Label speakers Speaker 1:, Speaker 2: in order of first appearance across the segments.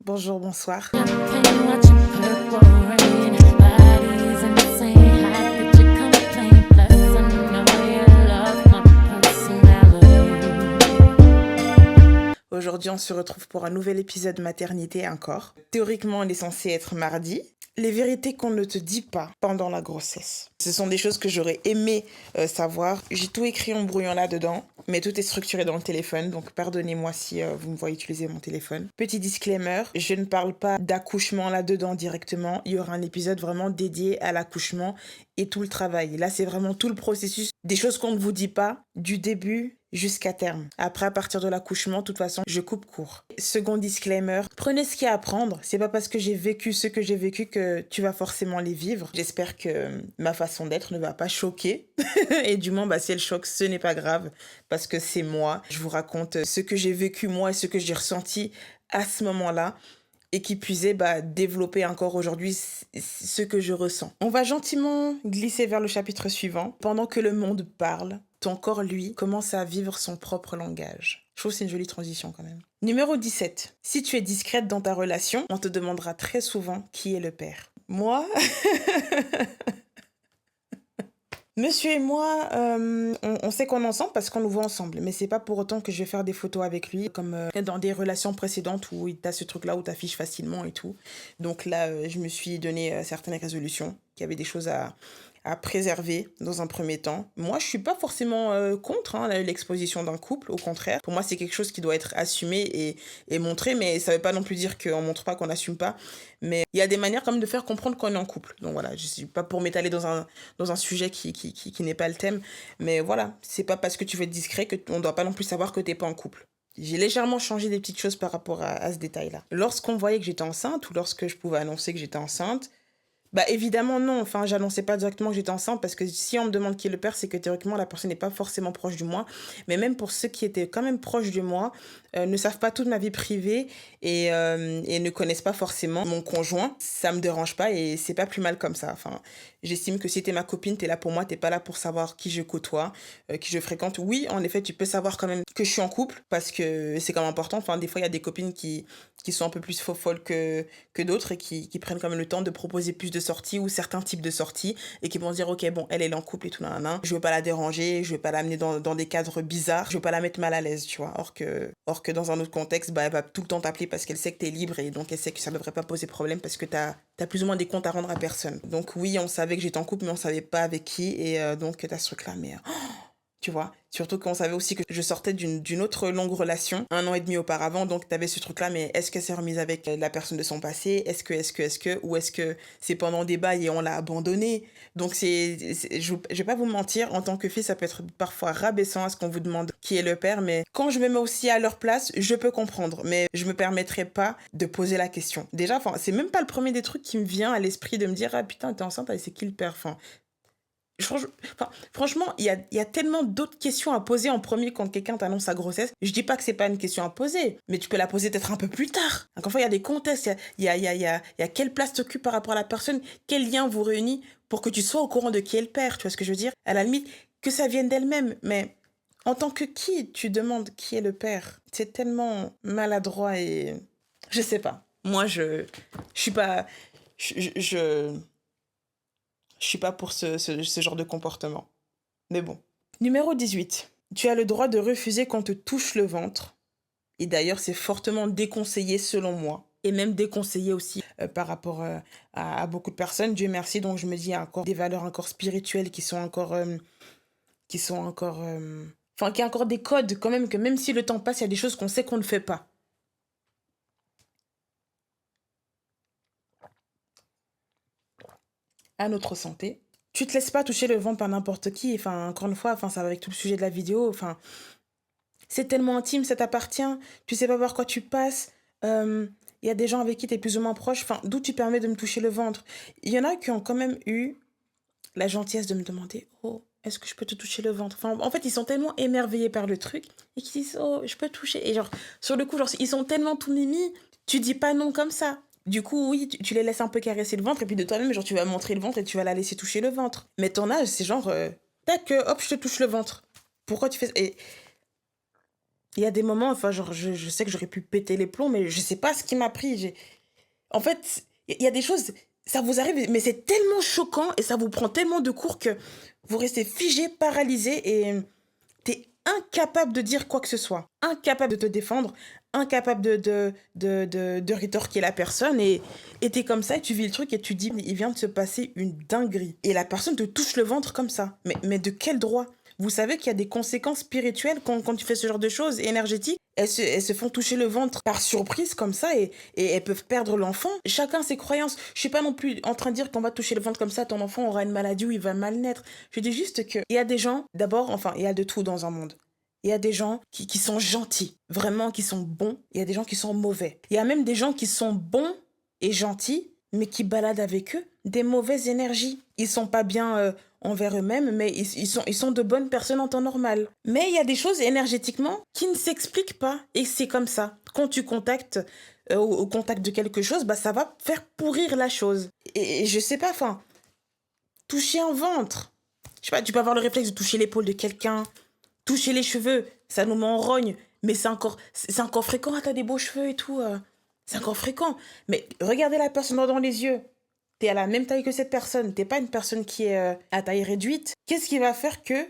Speaker 1: bonjour, bonsoir. Aujourd'hui, on se retrouve pour un nouvel épisode maternité encore. Théoriquement, on est censé être mardi. Les vérités qu'on ne te dit pas pendant la grossesse. Ce sont des choses que j'aurais aimé savoir. J'ai tout écrit en brouillon là-dedans, mais tout est structuré dans le téléphone, donc pardonnez-moi si vous me voyez utiliser mon téléphone. Petit disclaimer, je ne parle pas d'accouchement là-dedans directement. Il y aura un épisode vraiment dédié à l'accouchement et tout le travail. Là, c'est vraiment tout le processus, des choses qu'on ne vous dit pas, du début jusqu'à terme. Après, à partir de l'accouchement, de toute façon, je coupe court. Second disclaimer, prenez ce qu'il y a à prendre. C'est pas parce que j'ai vécu ce que j'ai vécu que tu vas forcément les vivre. J'espère que ma façon d'être ne va pas choquer. Et du moins, si elle choque, ce n'est pas grave parce que c'est moi. Je vous raconte ce que j'ai vécu moi et ce que j'ai ressenti à ce moment-là et qui puisait développer encore aujourd'hui ce que je ressens. On va gentiment glisser vers le chapitre suivant. Pendant que le monde parle, ton corps, lui, commence à vivre son propre langage. Je trouve que c'est une jolie transition quand même. Numéro 17. Si tu es discrète dans ta relation, on te demandera très souvent qui est le père. Moi, monsieur et moi, on sait qu'on est ensemble parce qu'on nous voit ensemble. Mais c'est pas pour autant que je vais faire des photos avec lui, comme dans des relations précédentes où t'as ce truc-là où t'affiches facilement et tout. Donc là, je me suis donné certaines résolutions, qu'il y avait des choses à préserver dans un premier temps. Moi, je suis pas forcément contre l'exposition d'un couple, au contraire. Pour moi, c'est quelque chose qui doit être assumé et montré, mais ça veut pas non plus dire qu'on montre pas, qu'on n'assume pas. Mais il y a des manières quand même de faire comprendre qu'on est en couple. Donc voilà, je suis pas pour m'étaler dans un sujet qui n'est pas le thème, mais voilà, c'est pas parce que tu veux être discret qu'on doit pas non plus savoir que t'es pas en couple. J'ai légèrement changé des petites choses par rapport à ce détail-là. Lorsqu'on voyait que j'étais enceinte ou lorsque je pouvais annoncer que j'étais enceinte, évidemment non, enfin j'annonçais pas directement que j'étais enceinte parce que si on me demande qui est le père, c'est que théoriquement la personne n'est pas forcément proche de moi, mais même pour ceux qui étaient quand même proches de moi, ne savent pas toute ma vie privée et ne connaissent pas forcément mon conjoint, ça me dérange pas et c'est pas plus mal comme ça. Enfin, j'estime que si t'es ma copine, t'es là pour moi, t'es pas là pour savoir qui je côtoie, qui je fréquente. Oui, en effet, tu peux savoir quand même que je suis en couple parce que c'est quand même important. Enfin, des fois, il y a des copines qui sont un peu plus folles que d'autres et qui prennent quand même le temps de proposer plus de sorties ou certains types de sorties et qui vont se dire ok bon elle est en couple et tout nanana, je veux pas la déranger, je veux pas l'amener dans des cadres bizarres, je veux pas la mettre mal à l'aise, tu vois, or que dans un autre contexte elle va tout le temps t'appeler parce qu'elle sait que t'es libre et donc elle sait que ça devrait pas poser problème parce que t'as plus ou moins des comptes à rendre à personne. Donc oui, on savait que j'étais en couple mais on savait pas avec qui et donc t'as ce truc là mais tu vois, surtout qu'on savait aussi que je sortais d'une autre longue relation, 1 an et demi auparavant, donc t'avais ce truc-là, mais est-ce qu'elle s'est remise avec la personne de son passé, est-ce que, ou est-ce que c'est pendant des bails et on l'a abandonné. Donc je vais pas vous mentir, en tant que fille, ça peut être parfois rabaissant à ce qu'on vous demande qui est le père, mais quand je me mets aussi à leur place, je peux comprendre, mais je me permettrai pas de poser la question. Déjà, c'est même pas le premier des trucs qui me vient à l'esprit de me dire, ah putain, t'es enceinte, c'est qui le père, franchement, il y a tellement d'autres questions à poser en premier quand quelqu'un t'annonce sa grossesse. Je dis pas que c'est pas une question à poser, mais tu peux la poser peut-être un peu plus tard. Encore une fois, il y a des contextes, il y a quelle place t'occupe par rapport à la personne, quel lien vous réunit pour que tu sois au courant de qui est le père, tu vois ce que je veux dire? À la limite, que ça vienne d'elle-même, mais en tant que qui tu demandes qui est le père? C'est tellement maladroit et... Je sais pas. Moi, je suis pas... Je suis pas pour ce genre de comportement. Mais bon. Numéro 18. Tu as le droit de refuser qu'on te touche le ventre. Et d'ailleurs, c'est fortement déconseillé selon moi. Et même déconseillé aussi par rapport à beaucoup de personnes. Dieu merci. Donc je me dis, il y a encore des valeurs encore spirituelles qui sont encore... qu'il y a encore des codes quand même, que même si le temps passe, il y a des choses qu'on sait qu'on ne fait pas. À notre santé. Tu te laisses pas toucher le ventre par n'importe qui. Enfin, encore une fois, ça va avec tout le sujet de la vidéo. Enfin, c'est tellement intime, ça t'appartient. Tu sais pas par quoi tu passes. Il y a des gens avec qui tu es plus ou moins proche. Enfin, d'où tu permets de me toucher le ventre. Il y en a qui ont quand même eu la gentillesse de me demander, oh, est-ce que je peux te toucher le ventre? Enfin, en fait, ils sont tellement émerveillés par le truc et qu'ils disent, oh, je peux toucher. Et genre, sur le coup, ils sont tellement tout mimi, tu dis pas non comme ça. Du coup, oui, tu les laisses un peu caresser le ventre et puis de toi-même, genre, tu vas montrer le ventre et tu vas la laisser toucher le ventre. Mais ton âge, c'est genre, tac, hop, je te touche le ventre. Pourquoi tu fais ça? Et Il y a des moments, enfin, genre, je sais que j'aurais pu péter les plombs, mais je sais pas ce qui m'a pris. En fait, il y a des choses, ça vous arrive, mais c'est tellement choquant et ça vous prend tellement de cours que vous restez figé, paralysé et t'es incapable de dire quoi que ce soit, incapable de te défendre, incapable de rétorquer la personne et t'es comme ça et tu vis le truc et tu dis, il vient de se passer une dinguerie. Et la personne te touche le ventre comme ça. Mais de quel droit? Vous savez qu'il y a des conséquences spirituelles quand tu fais ce genre de choses énergétiques. Elles se font toucher le ventre par surprise comme ça et elles peuvent perdre l'enfant. Chacun ses croyances. Je suis pas non plus en train de dire qu'on va toucher le ventre comme ça, ton enfant aura une maladie ou il va mal naître. Je dis juste qu'il y a des gens, d'abord, enfin, il y a de tout dans un monde. Il y a des gens qui sont gentils, vraiment qui sont bons. Il y a des gens qui sont mauvais. Il y a même des gens qui sont bons et gentils, mais qui baladent avec eux des mauvaises énergies. Ils sont pas bien envers eux-mêmes, mais ils sont de bonnes personnes en temps normal. Mais il y a des choses énergétiquement qui ne s'expliquent pas. Et c'est comme ça. Quand tu contactes au contact de quelque chose, bah, ça va faire pourrir la chose. Et je sais pas, enfin, toucher un ventre. Je sais pas, tu peux avoir le réflexe de toucher l'épaule de quelqu'un, toucher les cheveux, ça nous met en rogne, mais c'est encore fréquent. Ah, t'as des beaux cheveux et tout, c'est encore fréquent. Mais regardez la personne dans les yeux. T'es à la même taille que cette personne. T'es pas une personne qui est à taille réduite. Qu'est-ce qui va faire que,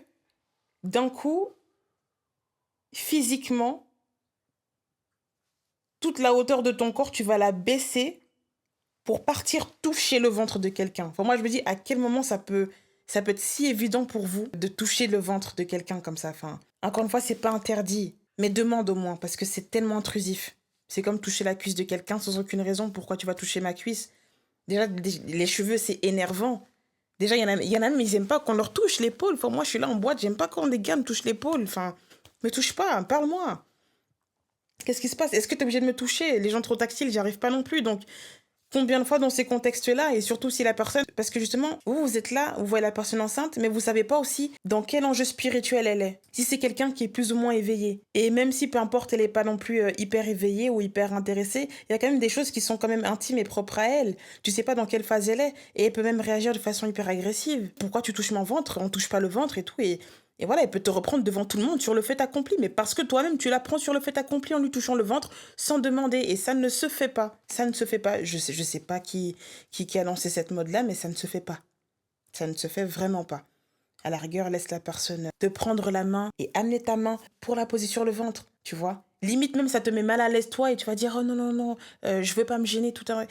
Speaker 1: d'un coup, physiquement, toute la hauteur de ton corps, tu vas la baisser pour partir toucher le ventre de quelqu'un? Enfin, moi, je me dis, à quel moment ça peut être si évident pour vous de toucher le ventre de quelqu'un comme ça. Enfin, encore une fois, c'est pas interdit, mais demande au moins, parce que c'est tellement intrusif. C'est comme toucher la cuisse de quelqu'un sans aucune raison. Pourquoi tu vas toucher ma cuisse? Déjà, les cheveux, c'est énervant. Déjà, il y en a même, ils aiment pas qu'on leur touche l'épaule. Enfin, moi, je suis là en boîte, j'aime pas quand des gars me touchent l'épaule. Enfin, me touche pas, parle-moi. Qu'est-ce qui se passe? Est-ce que tu es obligé de me toucher? Les gens trop tactiles, j'y arrive pas non plus. Donc, combien de fois dans ces contextes-là, et surtout si la personne... Parce que justement, vous êtes là, vous voyez la personne enceinte, mais vous savez pas aussi dans quel enjeu spirituel elle est. Si c'est quelqu'un qui est plus ou moins éveillé. Et même si, peu importe, elle est pas non plus hyper éveillée ou hyper intéressée, il y a quand même des choses qui sont quand même intimes et propres à elle. Tu sais pas dans quelle phase elle est. Et elle peut même réagir de façon hyper agressive. Pourquoi tu touches mon ventre? On touche pas le ventre et tout. Et voilà, elle peut te reprendre devant tout le monde sur le fait accompli, mais parce que toi-même, tu la prends sur le fait accompli en lui touchant le ventre sans demander. Et ça ne se fait pas. Ça ne se fait pas. Je sais pas qui a lancé cette mode-là, mais ça ne se fait pas. Ça ne se fait vraiment pas. À la rigueur, laisse la personne te prendre la main et amener ta main pour la poser sur le ventre, tu vois. Limite même, ça te met mal à l'aise toi et tu vas dire, oh non, non, non, je veux pas me gêner tout à l'heure.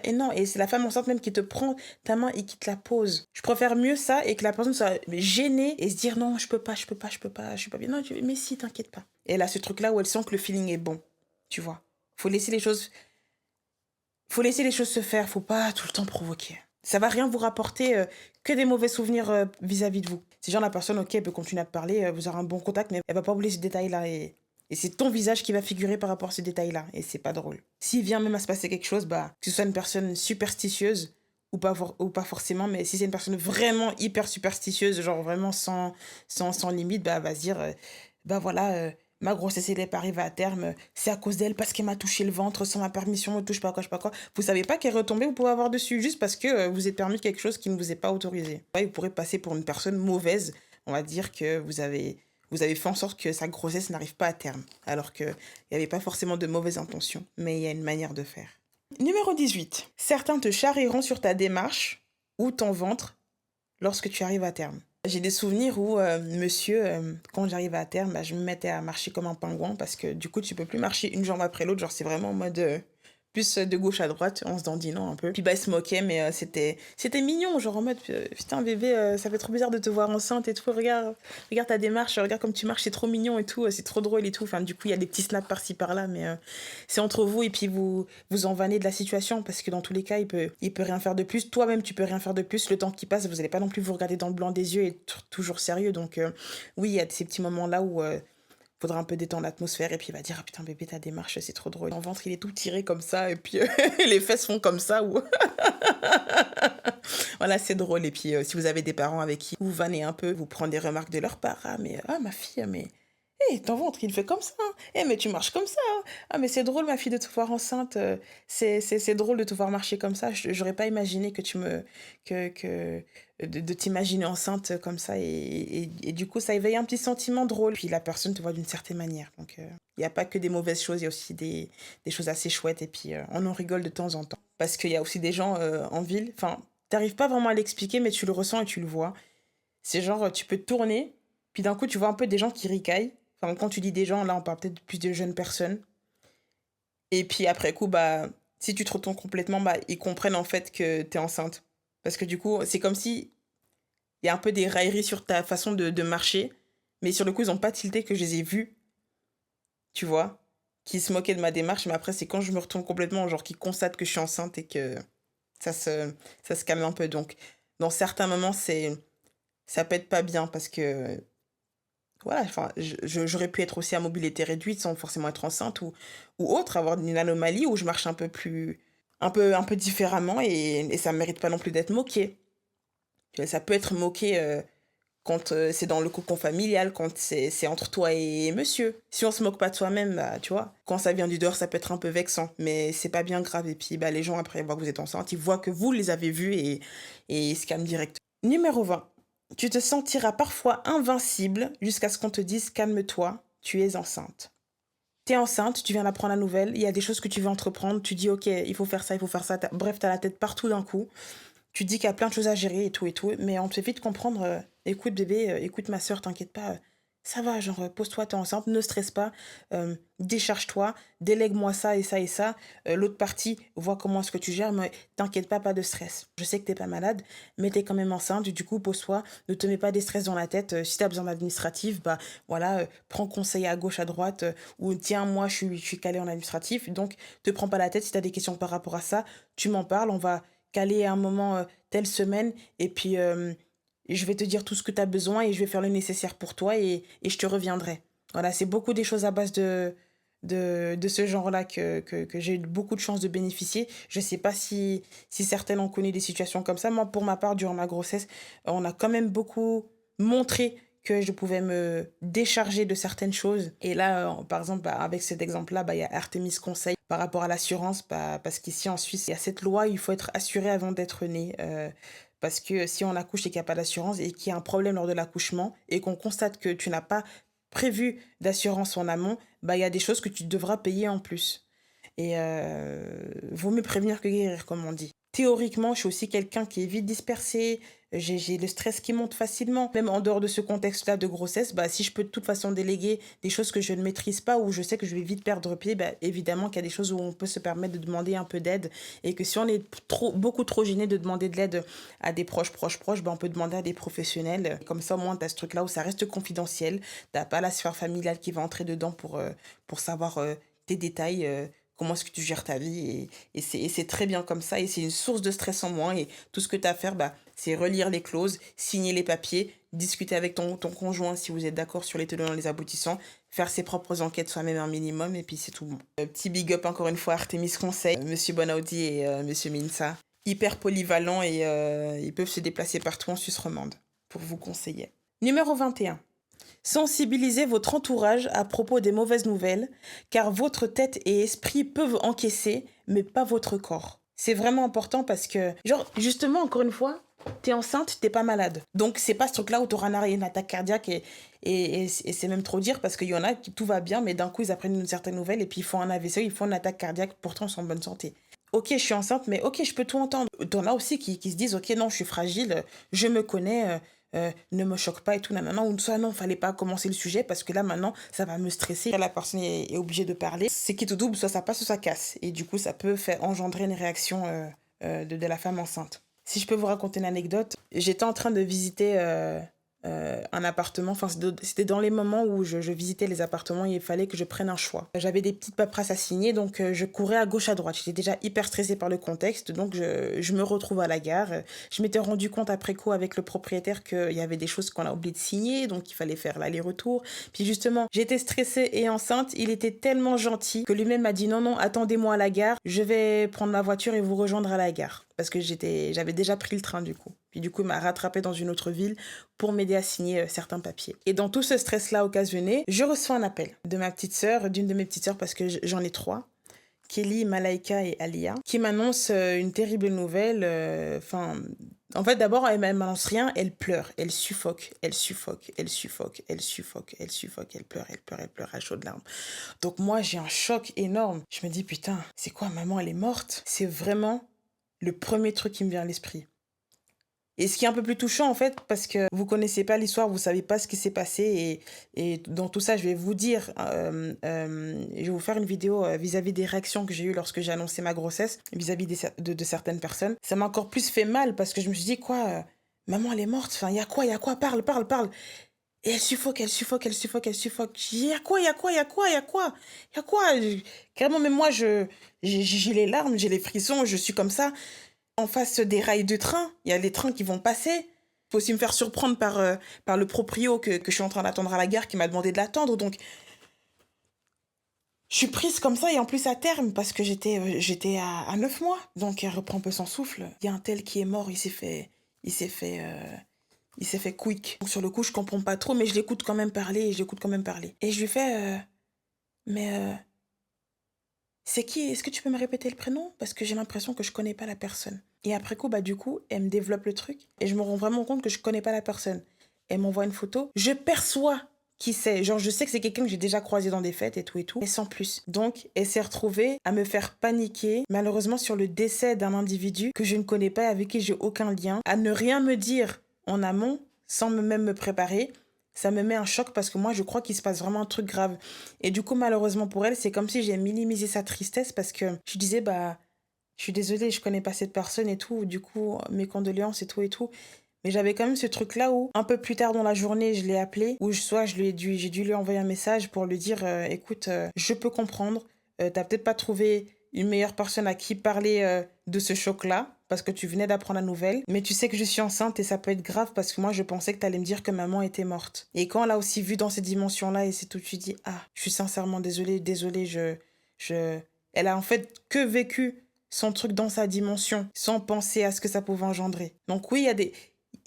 Speaker 1: Et non, et c'est la femme enceinte même qui te prend ta main et qui te la pose. Je préfère mieux ça et que la personne soit gênée et se dire, non, je peux pas, je suis pas bien. Non, mais si, t'inquiète pas. Et elle a ce truc-là où elle sent que le feeling est bon, tu vois. Faut laisser les choses se faire, faut pas tout le temps provoquer. Ça va rien vous rapporter que des mauvais souvenirs vis-à-vis de vous. C'est genre la personne, ok, elle peut continuer à te parler, vous aurez un bon contact, mais elle va pas oublier ce détail-là. Et c'est ton visage qui va figurer par rapport à ce détail-là. Et c'est pas drôle. S'il vient même à se passer quelque chose, bah, que ce soit une personne superstitieuse ou pas forcément, mais si c'est une personne vraiment hyper superstitieuse, genre vraiment sans limite, bah, elle va se dire, bah voilà, ma grossesse elle est pas arrivée à terme, c'est à cause d'elle parce qu'elle m'a touché le ventre sans ma permission, me touche pas quoi, je sais pas quoi. Vous savez pas qu'elle est retombée, vous pouvez avoir dessus juste parce que vous êtes permis quelque chose qui ne vous est pas autorisé. Ouais, vous pourrez passer pour une personne mauvaise, on va dire que vous avez fait en sorte que sa grossesse n'arrive pas à terme, alors qu'il n'y avait pas forcément de mauvaises intentions, mais il y a une manière de faire. Numéro 18. Certains te charrieront sur ta démarche ou ton ventre lorsque tu arrives à terme. J'ai des souvenirs où, monsieur, quand j'arrivais à terme, bah, je me mettais à marcher comme un pingouin parce que du coup, tu peux plus marcher une jambe après l'autre. Genre, c'est vraiment en mode plus de gauche à droite, en se dandinant un peu. Puis bah, il se moquait, mais c'était mignon. Genre en mode, putain, bébé, ça fait trop bizarre de te voir enceinte et tout. Regarde ta démarche, regarde comme tu marches, c'est trop mignon et tout. C'est trop drôle et tout. Enfin, du coup, il y a des petits snaps par-ci par-là, mais c'est entre vous et puis vous en vannez de la situation parce que dans tous les cas, il peut rien faire de plus. Toi-même, tu peux rien faire de plus. Le temps qui passe, vous n'allez pas non plus vous regarder dans le blanc des yeux et être toujours sérieux. Donc, oui, il y a ces petits moments-là où faudra un peu détendre l'atmosphère et puis il va dire ah putain bébé ta démarche c'est trop drôle. Ton ventre il est tout tiré comme ça et puis les fesses font comme ça ou voilà c'est drôle et puis si vous avez des parents avec qui vous vannez un peu, vous prenez des remarques de leur part ah mais ma fille mais ton ventre, il fait comme ça, hein. Eh, mais tu marches comme ça, hein. Ah, mais c'est drôle, ma fille, de te voir enceinte. C'est drôle de te voir marcher comme ça. J'aurais pas imaginé que tu me. Que de t'imaginer enceinte comme ça. Et du coup, ça éveille un petit sentiment drôle. Puis la personne te voit d'une certaine manière. Donc, il n'y a pas que des mauvaises choses, il y a aussi des choses assez chouettes. Et puis, on en rigole de temps en temps. Parce qu'il y a aussi des gens en ville. Enfin, t'arrives pas vraiment à l'expliquer, mais tu le ressens et tu le vois. C'est genre, tu peux te tourner, puis d'un coup, tu vois un peu des gens qui ricaillent. Enfin, quand tu dis des gens, là, on parle peut-être plus de jeunes personnes. Et puis après coup, bah, si tu te retournes complètement, bah, ils comprennent en fait que t'es enceinte. Parce que du coup, c'est comme si il y a un peu des railleries sur ta façon de marcher, mais sur le coup, ils ont pas tilté que je les ai vus, tu vois, qui se moquaient de ma démarche. Mais après, c'est quand je me retourne complètement, genre, qui constatent que je suis enceinte et que ça se, ça se calme un peu. Donc, dans certains moments, ça peut être pas bien parce que voilà, enfin, j'aurais pu être aussi à mobilité réduite sans forcément être enceinte ou autre, avoir une anomalie où je marche un peu plus, un peu différemment et ça ne mérite pas non plus d'être moqué. Tu vois, ça peut être moqué quand c'est dans le cocon familial, quand c'est entre toi et monsieur. Si on se moque pas de soi-même, bah, tu vois, quand ça vient du dehors, ça peut être un peu vexant, mais c'est pas bien grave. Et puis, bah, les gens, après, ils voient que vous êtes enceinte, ils voient que vous les avez vus et ils se calment direct. Numéro 20. Tu te sentiras parfois invincible jusqu'à ce qu'on te dise calme-toi, tu es enceinte. T'es enceinte, tu viens d'apprendre la nouvelle, il y a des choses que tu veux entreprendre, tu dis ok, il faut faire ça, il faut faire ça. Bref, t'as la tête partout d'un coup. Tu dis qu'il y a plein de choses à gérer et tout, mais on te fait vite comprendre, écoute bébé, écoute ma soeur, t'inquiète pas, ça va, genre pose-toi, t'es enceinte, ne stresse pas, décharge-toi, délègue-moi ça et ça et ça, l'autre partie, vois comment est-ce que tu gères, mais t'inquiète pas, pas de stress. Je sais que t'es pas malade, mais t'es quand même enceinte, du coup pose-toi, ne te mets pas des stress dans la tête, si t'as besoin d'administratif, bah voilà, prends conseil à gauche, à droite, ou tiens, moi je suis calée en administratif, donc te prends pas la tête, si t'as des questions par rapport à ça, tu m'en parles, on va caler un moment telle semaine et puis je vais te dire tout ce que tu as besoin et je vais faire le nécessaire pour toi et je te reviendrai. Voilà, c'est beaucoup des choses à base de ce genre-là que j'ai eu beaucoup de chance de bénéficier. Je sais pas si certaines ont connu des situations comme ça. Moi, pour ma part, durant ma grossesse, on a quand même beaucoup montré que je pouvais me décharger de certaines choses. Et là, par exemple, bah, avec cet exemple-là, bah, il y a Artemis Conseil par rapport à l'assurance, bah, parce qu'ici en Suisse, il y a cette loi, il faut être assuré avant d'être né. Parce que si on accouche et qu'il n'y a pas d'assurance et qu'il y a un problème lors de l'accouchement et qu'on constate que tu n'as pas prévu d'assurance en amont, bah, il y a des choses que tu devras payer en plus. Et vaut mieux prévenir que guérir, comme on dit. Théoriquement, je suis aussi quelqu'un qui est vite dispersé, j'ai le stress qui monte facilement. Même en dehors de ce contexte-là de grossesse, bah, si je peux de toute façon déléguer des choses que je ne maîtrise pas ou je sais que je vais vite perdre pied, bah, évidemment qu'il y a des choses où on peut se permettre de demander un peu d'aide et que si on est beaucoup trop gêné de demander de l'aide à des proches, bah, on peut demander à des professionnels. Comme ça, au moins, tu as ce truc-là où ça reste confidentiel. Tu n'as pas la sphère familiale qui va entrer dedans pour savoir tes détails. Comment est-ce que tu gères ta vie et c'est très bien comme ça et c'est une source de stress en moins et tout ce que tu as à faire bah, c'est relire les clauses, signer les papiers, discuter avec ton conjoint si vous êtes d'accord sur les tenants et les aboutissants, faire ses propres enquêtes soi-même un minimum et puis c'est tout bon. Petit big up encore une fois Artemis Conseil, Monsieur Bonaudi et Monsieur Minsa, hyper polyvalents et ils peuvent se déplacer partout en Suisse romande pour vous conseiller. Numéro 21. Sensibilisez votre entourage à propos des mauvaises nouvelles, car votre tête et esprit peuvent encaisser, mais pas votre corps. C'est vraiment important parce que, genre, justement, encore une fois, t'es enceinte, t'es pas malade. Donc, c'est pas ce truc-là où t'auras une attaque cardiaque et c'est même trop dire parce qu'il y en a qui tout va bien, mais d'un coup, ils apprennent une certaine nouvelle et puis ils font un AVC, ils font une attaque cardiaque, pourtant ils sont en bonne santé. Ok, je suis enceinte, mais ok, je peux tout entendre. T'en as aussi qui se disent, ok, non, je suis fragile, je me connais, ne me choque pas et tout, nanana, ou soit non, fallait pas commencer le sujet parce que là, maintenant, ça va me stresser. La personne est obligée de parler. C'est qui tout double, soit ça passe, soit ça casse. Et du coup, ça peut faire engendrer une réaction de la femme enceinte. Si je peux vous raconter une anecdote, j'étais en train de visiter un appartement. Enfin, c'était dans les moments où je visitais les appartements et il fallait que je prenne un choix. J'avais des petites paperasses à signer, donc je courais à gauche à droite. J'étais déjà hyper stressée par le contexte, donc je me retrouve à la gare. Je m'étais rendu compte après coup avec le propriétaire qu'il y avait des choses qu'on a oublié de signer, donc il fallait faire l'aller-retour. Puis justement, j'étais stressée et enceinte. Il était tellement gentil que lui-même m'a dit non, non, attendez-moi à la gare. Je vais prendre ma voiture et vous rejoindre à la gare. parce que j'avais déjà pris le train du coup. Puis du coup, il m'a rattrapée dans une autre ville pour m'aider à signer certains papiers. Et dans tout ce stress-là occasionné, je reçois un appel de ma petite sœur, d'une de mes petites sœurs, parce que j'en ai 3. Kelly, Malaika et Alia, qui m'annonce une terrible nouvelle. En fait, d'abord, elle m'annonce rien, elle pleure, elle suffoque, elle suffoque, elle suffoque, elle suffoque, elle suffoque, elle pleure, elle pleure, elle pleure à chaudes larmes. Donc moi, j'ai un choc énorme. Je me dis, putain, c'est quoi, maman, elle est morte? C'est vraiment le premier truc qui me vient à l'esprit. Et ce qui est un peu plus touchant, en fait, parce que vous connaissez pas l'histoire, vous savez pas ce qui s'est passé. Et dans tout ça, je vais vous dire, je vais vous faire une vidéo vis-à-vis des réactions que j'ai eues lorsque j'ai annoncé ma grossesse, vis-à-vis de certaines personnes. Ça m'a encore plus fait mal parce que je me suis dit, quoi, maman, elle est morte. Enfin, il y a quoi, parle, parle, parle. Et elle suffoque, elle suffoque, elle suffoque, elle suffoque. Il y a quoi, il y a quoi, il y a quoi, il y a quoi, il y a quoi. Carrément, même moi, j'ai les larmes, j'ai les frissons, je suis comme ça. En face des rails de train, il y a les trains qui vont passer. Il faut aussi me faire surprendre par le proprio que je suis en train d'attendre à la gare qui m'a demandé de l'attendre. Donc, je suis prise comme ça et en plus à terme parce que j'étais à 9 mois. Donc, elle reprend un peu son souffle. Il y a un tel qui est mort, il s'est fait quick. Donc, sur le coup, je comprends pas trop, mais je l'écoute quand même parler et je l'écoute quand même parler. Et je lui fais, mais c'est qui? Est-ce que tu peux me répéter le prénom? Parce que j'ai l'impression que je connais pas la personne. Et après coup, du coup, elle me développe le truc. Et je me rends vraiment compte que je connais pas la personne. Elle m'envoie une photo. Je perçois qui c'est. Genre, je sais que c'est quelqu'un que j'ai déjà croisé dans des fêtes et tout. Mais sans plus. Donc, elle s'est retrouvée à me faire paniquer, malheureusement, sur le décès d'un individu que je ne connais pas et avec qui j'ai aucun lien. À ne rien me dire en amont, sans même me préparer. Ça me met un choc parce que moi, je crois qu'il se passe vraiment un truc grave. Et du coup, malheureusement pour elle, c'est comme si j'ai minimisé sa tristesse parce que je disais, je suis désolée, je connais pas cette personne et tout. Du coup, mes condoléances et tout et tout. Mais j'avais quand même ce truc-là où, un peu plus tard dans la journée, je l'ai appelé, ou soit j'ai dû lui envoyer un message pour lui dire, écoute, je peux comprendre, t'as peut-être pas trouvé une meilleure personne à qui parler de ce choc-là, parce que tu venais d'apprendre la nouvelle, mais tu sais que je suis enceinte et ça peut être grave parce que moi, je pensais que t'allais me dire que maman était morte. Et quand on l'a aussi vu dans ces dimensions-là, et c'est tout, tu dis, ah, je suis sincèrement désolée, Elle a en fait que vécu son truc dans sa dimension, sans penser à ce que ça pouvait engendrer. Donc oui,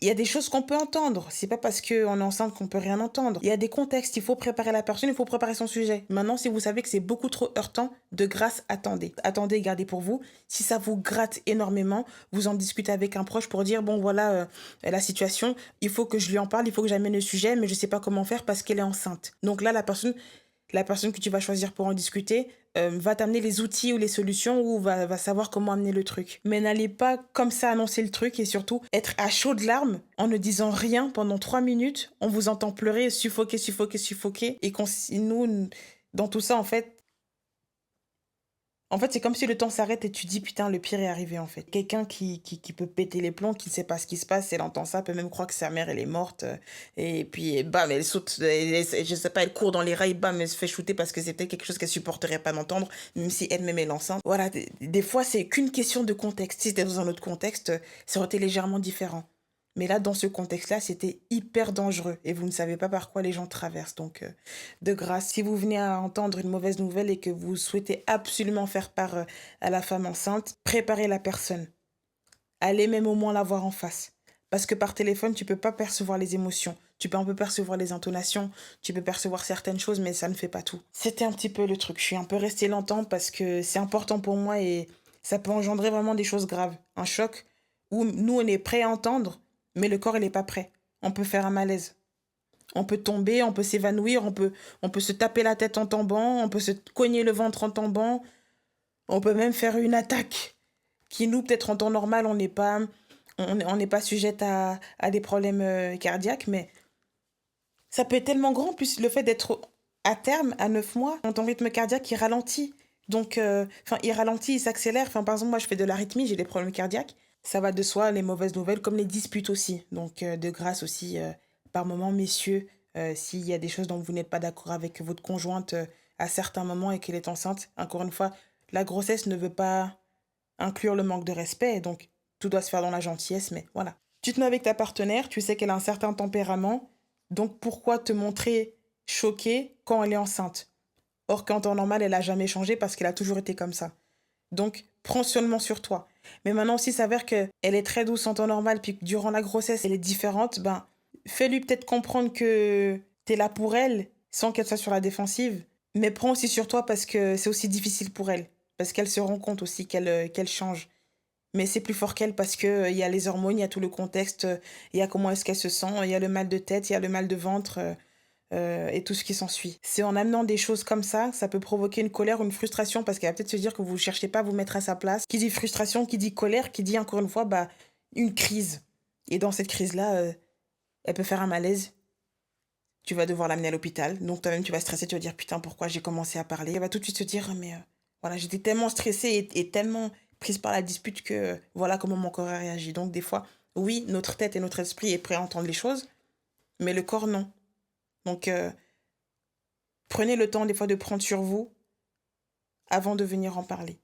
Speaker 1: il y a des choses qu'on peut entendre. C'est pas parce qu'on est enceinte qu'on peut rien entendre. Il y a des contextes. Il faut préparer la personne, il faut préparer son sujet. Maintenant, si vous savez que c'est beaucoup trop heurtant, de grâce, attendez. Attendez, gardez pour vous. Si ça vous gratte énormément, vous en discutez avec un proche pour dire, bon, voilà la situation. Il faut que je lui en parle, il faut que j'amène le sujet, mais je sais pas comment faire parce qu'elle est enceinte. Donc là, la personne que tu vas choisir pour en discuter va t'amener les outils ou les solutions ou va savoir comment amener le truc. Mais n'allez pas comme ça annoncer le truc et surtout être à chaudes larmes en ne disant rien pendant 3 minutes. On vous entend pleurer, suffoquer. Et nous, dans tout ça, en fait, c'est comme si le temps s'arrête et tu dis, putain, le pire est arrivé, en fait. Quelqu'un qui peut péter les plombs, qui ne sait pas ce qui se passe, elle entend ça, peut même croire que sa mère, elle est morte. Et puis, bam, elle saute, je sais pas, elle court dans les rails, bam, elle se fait shooter parce que c'était quelque chose qu'elle supporterait pas d'entendre, même si elle-même est enceinte. Voilà, des fois, c'est qu'une question de contexte. Si c'était dans un autre contexte, ça aurait été légèrement différent. Mais là, dans ce contexte-là, c'était hyper dangereux et vous ne savez pas par quoi les gens traversent. Donc, de grâce, si vous venez à entendre une mauvaise nouvelle et que vous souhaitez absolument faire part à la femme enceinte, préparez la personne. Allez même au moins la voir en face. Parce que par téléphone, tu peux pas percevoir les émotions. Tu peux un peu percevoir les intonations, tu peux percevoir certaines choses, mais ça ne fait pas tout. C'était un petit peu le truc. Je suis un peu restée longtemps parce que c'est important pour moi et ça peut engendrer vraiment des choses graves. Un choc où nous, on est prêt à entendre, mais le corps, il n'est pas prêt. On peut faire un malaise. On peut tomber, on peut s'évanouir, on peut se taper la tête en tombant, on peut se cogner le ventre en tombant, on peut même faire une attaque qui, nous, peut-être en temps normal, on n'est pas sujette à des problèmes cardiaques, mais ça peut être tellement grand, plus le fait d'être à terme, à 9 mois, ton rythme cardiaque, il ralentit. Donc, il ralentit, il s'accélère. Par exemple, moi, je fais de l'arythmie, j'ai des problèmes cardiaques. Ça va de soi, les mauvaises nouvelles, comme les disputes aussi. Donc, de grâce aussi, par moments, messieurs, s'il y a des choses dont vous n'êtes pas d'accord avec votre conjointe à certains moments et qu'elle est enceinte, encore une fois, la grossesse ne veut pas inclure le manque de respect, donc tout doit se faire dans la gentillesse, mais voilà. Tu te mets avec ta partenaire, tu sais qu'elle a un certain tempérament, donc pourquoi te montrer choquée quand elle est enceinte? Or, qu'en temps normal, elle n'a jamais changé parce qu'elle a toujours été comme ça. Donc, prends seulement sur toi. Mais maintenant, s'il s'avère qu'elle est très douce en temps normal, puis que durant la grossesse, elle est différente, ben, fais-lui peut-être comprendre que t'es là pour elle, sans qu'elle soit sur la défensive. Mais prends aussi sur toi parce que c'est aussi difficile pour elle. Parce qu'elle se rend compte aussi qu'elle change. Mais c'est plus fort qu'elle parce que il y a les hormones, il y a tout le contexte, il y a comment est-ce qu'elle se sent, il y a le mal de tête, il y a le mal de ventre et tout ce qui s'ensuit. C'est en amenant des choses comme ça peut provoquer une colère ou une frustration parce qu'elle va peut-être se dire que vous ne cherchez pas à vous mettre à sa place. Qui dit frustration, qui dit colère, qui dit encore une fois bah, une crise. Et dans cette crise-là, elle peut faire un malaise. Tu vas devoir l'amener à l'hôpital. Donc toi-même, tu vas stresser, tu vas dire putain, pourquoi j'ai commencé à parler. Elle va tout de suite se dire, mais voilà, j'étais tellement stressée et tellement prise par la dispute que voilà comment mon corps a réagi. Donc des fois, oui, notre tête et notre esprit est prêt à entendre les choses, mais le corps, non. Donc prenez le temps des fois de prendre sur vous avant de venir en parler.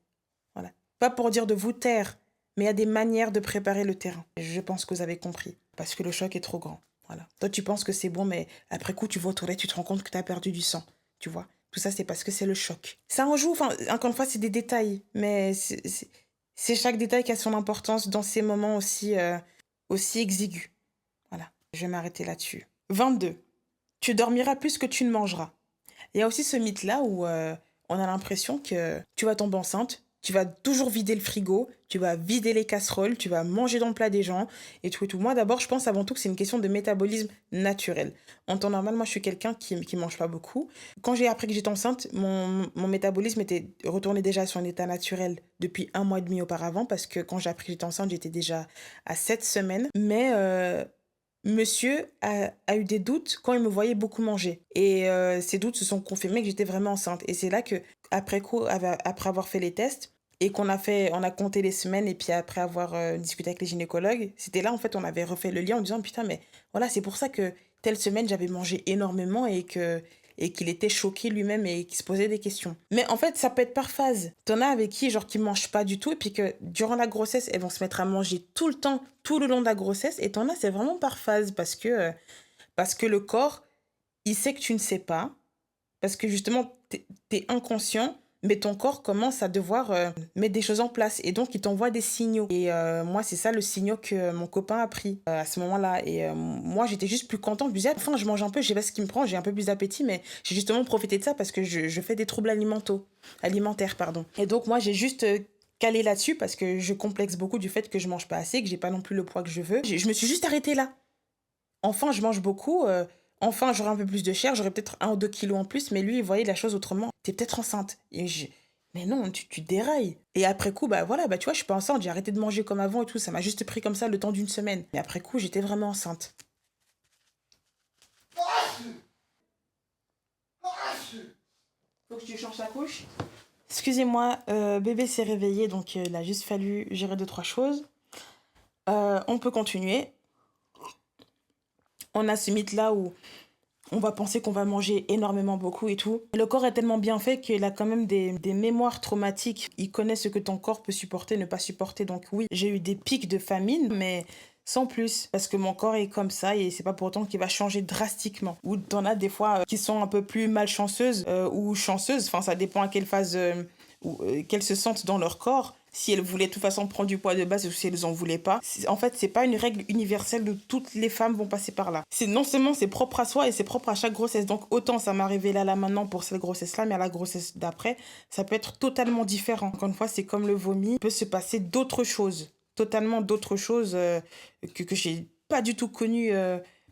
Speaker 1: Voilà. Pas pour dire de vous taire, mais il y a des manières de préparer le terrain. Je pense que vous avez compris. Parce que le choc est trop grand. Voilà. Toi, tu penses que c'est bon, mais après coup, tu vas aux toilettes, tu te rends compte que tu as perdu du sang. Tu vois. Tout ça, c'est parce que c'est le choc. Ça en joue, enfin, encore une fois, c'est des détails. Mais c'est chaque détail qui a son importance dans ces moments aussi, aussi exigus. Voilà. Je vais m'arrêter là-dessus. 22. Tu dormiras plus que tu ne mangeras. Il y a aussi ce mythe-là où on a l'impression que tu vas tomber enceinte, tu vas toujours vider le frigo, tu vas vider les casseroles, tu vas manger dans le plat des gens et tout et tout. Moi, d'abord, je pense avant tout que c'est une question de métabolisme naturel. En temps normal, moi, je suis quelqu'un qui mange pas beaucoup. Quand j'ai appris que j'étais enceinte, mon métabolisme était retourné déjà à son état naturel depuis 1 mois et demi auparavant parce que quand j'ai appris que j'étais enceinte, j'étais déjà à 7 semaines. Mais monsieur a eu des doutes quand il me voyait beaucoup manger. Et ces doutes se sont confirmés que j'étais vraiment enceinte. Et c'est là que, après coup, après avoir fait les tests, et on a compté les semaines, et puis après avoir discuté avec les gynécologues, c'était là, en fait, on avait refait le lien en disant, putain, mais voilà, c'est pour ça que telle semaine, j'avais mangé énormément et qu'il était choqué lui-même et qu'il se posait des questions. Mais en fait, ça peut être par phase. T'en as avec qui, genre, qui mangent pas du tout, et puis que durant la grossesse, elles vont se mettre à manger tout le temps, tout le long de la grossesse, et t'en as, c'est vraiment par phase, parce que le corps, il sait que tu ne sais pas, parce que justement, t'es inconscient, mais ton corps commence à devoir mettre des choses en place. Et donc, il t'envoie des signaux. Et moi, c'est ça le signal que mon copain a pris à ce moment-là. Et moi, j'étais juste plus contente. Je me disais, enfin, je mange un peu, je sais pas ce qui me prend, j'ai un peu plus d'appétit, mais j'ai justement profité de ça parce que je fais des troubles alimentaires. Pardon. Et donc, moi, j'ai juste calé là-dessus parce que je complexe beaucoup du fait que je mange pas assez, que j'ai pas non plus le poids que je veux. Je me suis juste arrêtée là. Enfin, je mange beaucoup. Enfin, j'aurai un peu plus de chair. J'aurai peut-être 1 ou 2 kilos en plus. Mais lui, il voyait la chose autrement. T'es peut-être enceinte. Mais non, tu dérailles. Et après coup, bah voilà, bah tu vois, je suis pas enceinte. J'ai arrêté de manger comme avant et tout. Ça m'a juste pris comme ça le temps d'une semaine. Mais après coup, j'étais vraiment enceinte. Faut que tu changes la couche. Excusez-moi, bébé s'est réveillé. Donc, il a juste fallu gérer 2, 3 choses. On peut continuer. On a ce mythe-là où on va penser qu'on va manger énormément beaucoup et tout. Le corps est tellement bien fait qu'il a quand même des mémoires traumatiques. Il connaît ce que ton corps peut supporter, ne pas supporter. Donc oui, j'ai eu des pics de famine, mais sans plus. Parce que mon corps est comme ça et c'est pas pour autant qu'il va changer drastiquement. Ou t'en as des fois qui sont un peu plus malchanceuses ou chanceuses. Enfin, ça dépend à quelle phase qu'elles se sentent dans leur corps. Si elles voulaient de toute façon prendre du poids de base ou si elles en voulaient pas. En fait, c'est pas une règle universelle où toutes les femmes vont passer par là. Non seulement c'est propre à soi et c'est propre à chaque grossesse. Donc autant ça m'est arrivé là maintenant pour cette grossesse-là, mais à la grossesse d'après, ça peut être totalement différent. Encore une fois, c'est comme le vomi. Il peut se passer d'autres choses. Totalement d'autres choses que j'ai pas du tout connues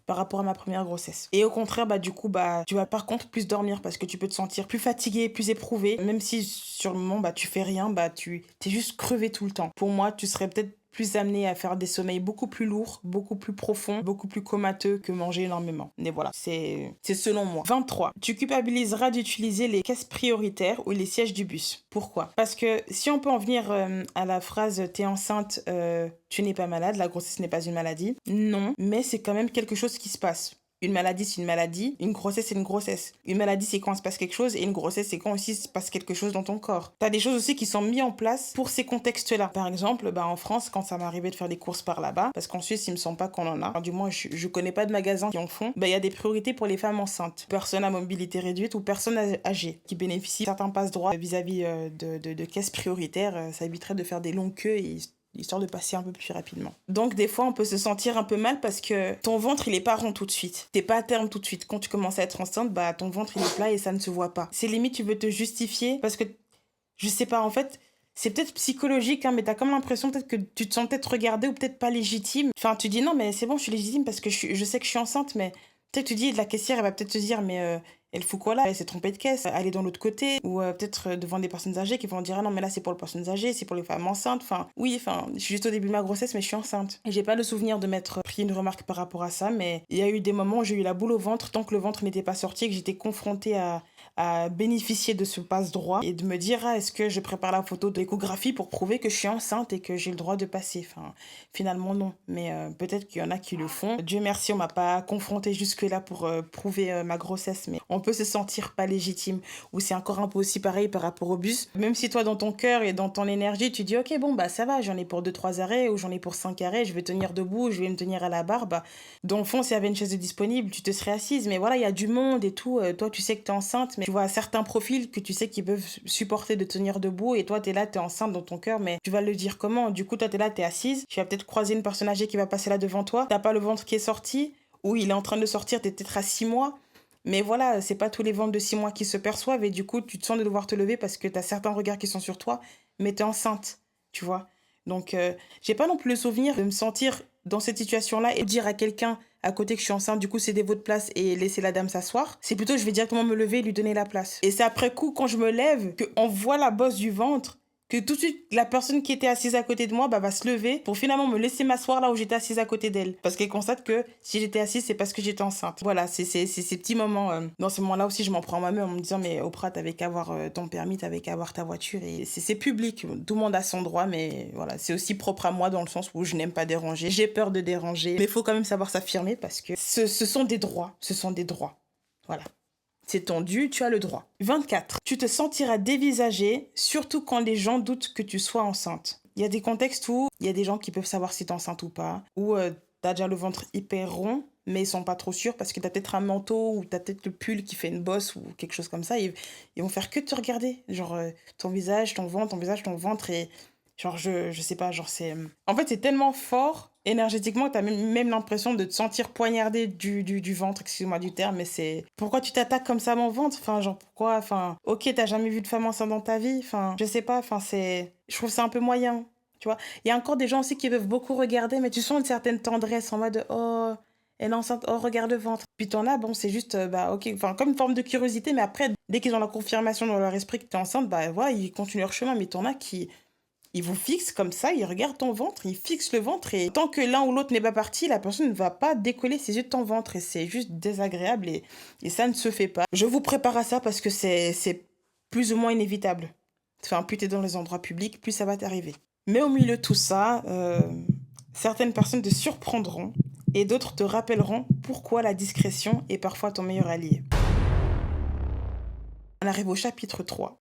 Speaker 1: par rapport à ma première grossesse. Et au contraire, bah du coup, bah tu vas par contre plus dormir parce que tu peux te sentir plus fatigué, plus éprouvé. Même si sur le moment, bah tu fais rien, bah t'es juste crevé tout le temps. Pour moi, tu serais peut-être plus amené à faire des sommeils beaucoup plus lourds, beaucoup plus profonds, beaucoup plus comateux que manger énormément. Mais voilà, c'est selon moi. 23. Tu culpabiliseras d'utiliser les caisses prioritaires ou les sièges du bus. Pourquoi? Parce que si on peut en venir à la phrase « t'es enceinte, tu n'es pas malade, la grossesse n'est pas une maladie », non, mais c'est quand même quelque chose qui se passe. Une maladie, c'est une maladie. Une grossesse, c'est une grossesse. Une maladie, c'est quand il se passe quelque chose. Et une grossesse, c'est quand aussi il se passe quelque chose dans ton corps. T'as des choses aussi qui sont mises en place pour ces contextes-là. Par exemple, en France, quand ça m'arrivait de faire des courses par là-bas, parce qu'en Suisse, il me semble pas qu'on en a. Alors, du moins, je connais pas de magasins qui en font. Il y a des priorités pour les femmes enceintes, personnes à mobilité réduite ou personnes âgées qui bénéficient de certains passe-droits vis-à-vis de caisses prioritaires. Ça éviterait de faire des longues queues et histoire de passer un peu plus rapidement. Donc des fois on peut se sentir un peu mal parce que ton ventre il est pas rond tout de suite. T'es pas à terme tout de suite. Quand tu commences à être enceinte, ton ventre il est plat et ça ne se voit pas. C'est limite tu veux te justifier parce que je sais pas en fait. C'est peut-être psychologique, mais t'as comme l'impression peut-être que tu te sens peut-être regardée ou peut-être pas légitime. Enfin, tu dis non, mais c'est bon, je suis légitime parce que je sais que je suis enceinte, mais peut-être tu dis, la caissière, elle va peut-être te dire, mais elle fout quoi là? Elle s'est trompée de caisse, elle est dans l'autre côté. Ou peut-être devant des personnes âgées qui vont dire, ah non, mais là c'est pour les personnes âgées, c'est pour les femmes enceintes. Enfin, oui, je suis juste au début de ma grossesse, mais je suis enceinte. Et j'ai pas le souvenir de m'être pris une remarque par rapport à ça, mais il y a eu des moments où j'ai eu la boule au ventre tant que le ventre n'était pas sorti et que j'étais confrontée à bénéficier de ce passe-droit et de me dire est-ce que je prépare la photo de l'échographie pour prouver que je suis enceinte et que j'ai le droit de passer. Enfin, finalement non, mais peut-être qu'il y en a qui le font. Dieu merci, on m'a pas confrontée jusque-là pour prouver ma grossesse, mais on peut se sentir pas légitime ou c'est encore un peu aussi pareil par rapport au bus. Même si toi dans ton cœur et dans ton énergie tu dis ok bon ça va, j'en ai pour 2-3 arrêts ou j'en ai pour 5 arrêts, je vais tenir debout, je vais me tenir à la barre, dans le fond s'il y avait une chaise disponible tu te serais assise, mais voilà il y a du monde et tout, toi tu sais que t'es enceinte, mais tu vois certains profils que tu sais qu'ils peuvent supporter de tenir debout et toi t'es là, t'es enceinte dans ton cœur, mais tu vas le dire comment? Du coup toi t'es là, t'es assise, tu vas peut-être croiser une personne âgée qui va passer là devant toi, t'as pas le ventre qui est sorti ou il est en train de sortir, t'es peut-être à 6 mois, mais voilà, c'est pas tous les ventres de 6 mois qui se perçoivent et du coup tu te sens de devoir te lever parce que t'as certains regards qui sont sur toi, mais t'es enceinte, tu vois. Donc j'ai pas non plus le souvenir de me sentir dans cette situation-là et dire à quelqu'un à côté que je suis enceinte, du coup céder votre place et laisser la dame s'asseoir. C'est plutôt je vais directement me lever et lui donner la place. Et c'est après coup, quand je me lève, qu'on voit la bosse du ventre, que tout de suite, la personne qui était assise à côté de moi va se lever pour finalement me laisser m'asseoir là où j'étais assise à côté d'elle. Parce qu'elle constate que si j'étais assise, c'est parce que j'étais enceinte. Voilà, c'est ces petits moments. Dans ces moments-là aussi, je m'en prends moi-même en me disant, mais Oprah, t'avais qu'à avoir ton permis, t'avais qu'à avoir ta voiture. Et c'est public, tout le monde a son droit, mais voilà, c'est aussi propre à moi dans le sens où je n'aime pas déranger. J'ai peur de déranger, mais il faut quand même savoir s'affirmer parce que ce sont des droits. Ce sont des droits. Voilà. C'est ton dû, tu as le droit. 24. Tu te sentiras dévisagé, surtout quand les gens doutent que tu sois enceinte. Il y a des contextes où il y a des gens qui peuvent savoir si t'es enceinte ou pas, ou t'as déjà le ventre hyper rond, mais ils sont pas trop sûrs parce que t'as peut-être un manteau ou t'as peut-être le pull qui fait une bosse ou quelque chose comme ça. Ils vont faire que te regarder. Genre ton visage, ton ventre et genre je sais pas, genre c'est... En fait c'est tellement fort énergétiquement que t'as même l'impression de te sentir poignardé du ventre, excuse-moi du terme, mais c'est... Pourquoi tu t'attaques comme ça à mon ventre? Enfin, genre, pourquoi? Enfin, ok, t'as jamais vu de femme enceinte dans ta vie? Enfin, je sais pas, enfin, c'est... Je trouve ça un peu moyen, tu vois. Il y a encore des gens aussi qui peuvent beaucoup regarder, mais tu sens une certaine tendresse en mode, oh, elle est enceinte, oh, regarde le ventre. Puis t'en as, bon, c'est juste, ok, enfin, comme une forme de curiosité, mais après, dès qu'ils ont la confirmation dans leur esprit que t'es enceinte, voilà, ils continuent leur chemin, mais t'en as qui... Ils vous fixent comme ça, ils regardent ton ventre, ils fixent le ventre et tant que l'un ou l'autre n'est pas parti, la personne ne va pas décoller ses yeux de ton ventre et c'est juste désagréable et ça ne se fait pas. Je vous prépare à ça parce que c'est plus ou moins inévitable. Enfin, plus t'es dans les endroits publics, plus ça va t'arriver. Mais au milieu de tout ça, certaines personnes te surprendront et d'autres te rappelleront pourquoi la discrétion est parfois ton meilleur allié. On arrive au chapitre 3.